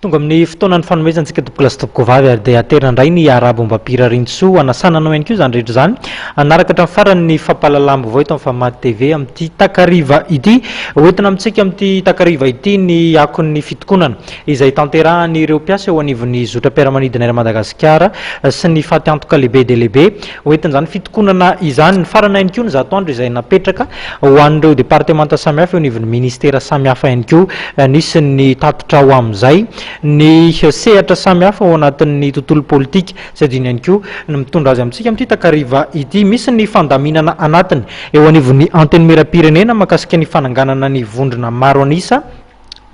Tonga amin'ny fotoanany fanomezantsika topola sy tompoko vavy ary dia aterandray ny arabo mba pirarintsoa anasananao ihany koa zany rehetra zany anaraka hatramin'ny farany ny fampalalambo vao eto amin'ny Famaky TV amin'ity takariva ity hoentina amintsika amin'ity takariva ity ny akon'ny fitokonana izay tanterahan'ireo mpiasa eo anivon'ny zotra-piaramanidina ery Madagasikara sy ny faty antoka lehibe dia lehibe hoentina zany fitokonana izany ny farana ihany koa ny zato andro izay napetraka ho an'ireo departemanta samihafa eo anivon'ny ministera samihafa ihany koa nisy ny tatitra ho amin'izay ny sehatra samihafa ao anatin'ny tontolo politika sy adino ihany koa ny mitondra azy amintsika amin'ity takariva ity misy ny fandaminana anatiny eo anivon'ny anteny mera-pirenena mahakasika ny fananganana ny vondrona maro anisa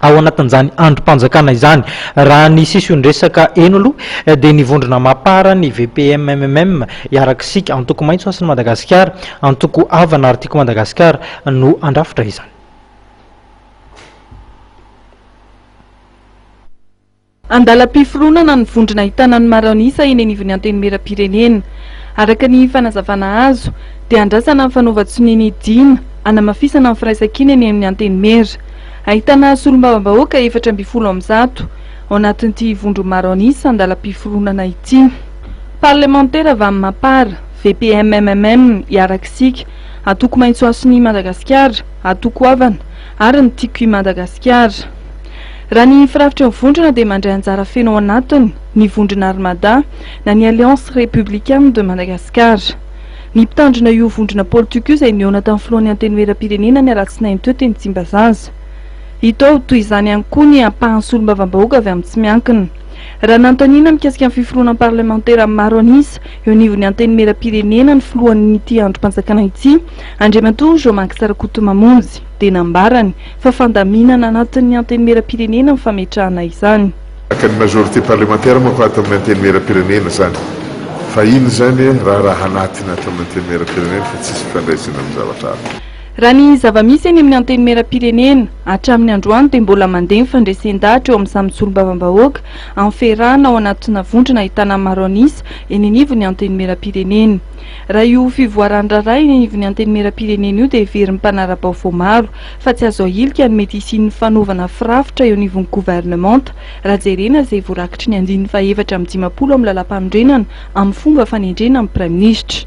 ao anatin'izany androm-panjakana izany raha ny sisy ny resaka eno aloha dia ny vondrona mapara ny VPMMM iarakisika antoko maitso asiny Madagasikara antoko avana artiko Madagasikara no andrafitra izany. Andalam-piforonana ny vondrona ahitana ny maro anisa eny anivon'ny anteny mera-pirenena. Araka ny fanazavana azo dia andrasana ny fanaova-tsoniany dina anamafisana ny firaisan-kina eny amin'ny anteny mera. Ahitana solombavam-bahoaka 420 ao anatin'ity vondro maro anisa andalam-piforonana ity. Parlementaire avy amin'ny Mapara, VPMMM iarakisika, atoko maitso asony Madagasikara, atoko avana ary ny tiky Madagasikara. Raha ny firafitra ny vondrona dia mandray anjara feno ao anatiny ny vondrona Armada na ny Alliance Républicaine de Madagascar. Ny mpitandrina io vondrona politika io izay niona tamin'ny filohan'ny anteny mera-pirenena ny alatsinainy teo teny Tsimbazaza. Hita toy izany ihany koa ny ampahan'ny solombavam-bahoaka avy amin'ny tsy miankina. Raha n'Antonina mikasika amin'ny fiforonan parlementaire maro anisa eo anivon'ny anteny mera-pirenena ny filohan'ity androm-panjakana ity Andriamatoa Jean-Marc Sarakoto Mamonjy dia nambarany fa fandaminana anatin'ny anteny mera-pirenena ny fametrahana izany. Ka ny majorité parlementaire moa ko ato amin'ny anteny mera-pirenena zany fa ino zany raha anatiny ato amin'ny anteny mera-pirenena fa tsisy fandraisana amin'ny zavatra hafa. Raha ny zava-misy eny amin'ny anteny mera-pirenena hatramin'ny androany dia mbola mandeha ny fandresen-dahatra eo amin'ny samy solombavam-bahoaka amin'ny fiarahana ao anatina vondrona ahitana maro anisa eny anivon'ny anteny mera-pirenena. Raha io fivoarany raray eny anivon'ny anteny mera-pirenena io dia heveryn'ny mpanara-baovao maro fa tsy azo ahilika ny mety hisian'ny fanaovana firafitra eo anivon'ny gouvernemanta raha jerena izay voarakitry ny 9/7 amin'ny lalam-pandrenana amin'ny fomba fanendrena amin'ny Prime Ministre.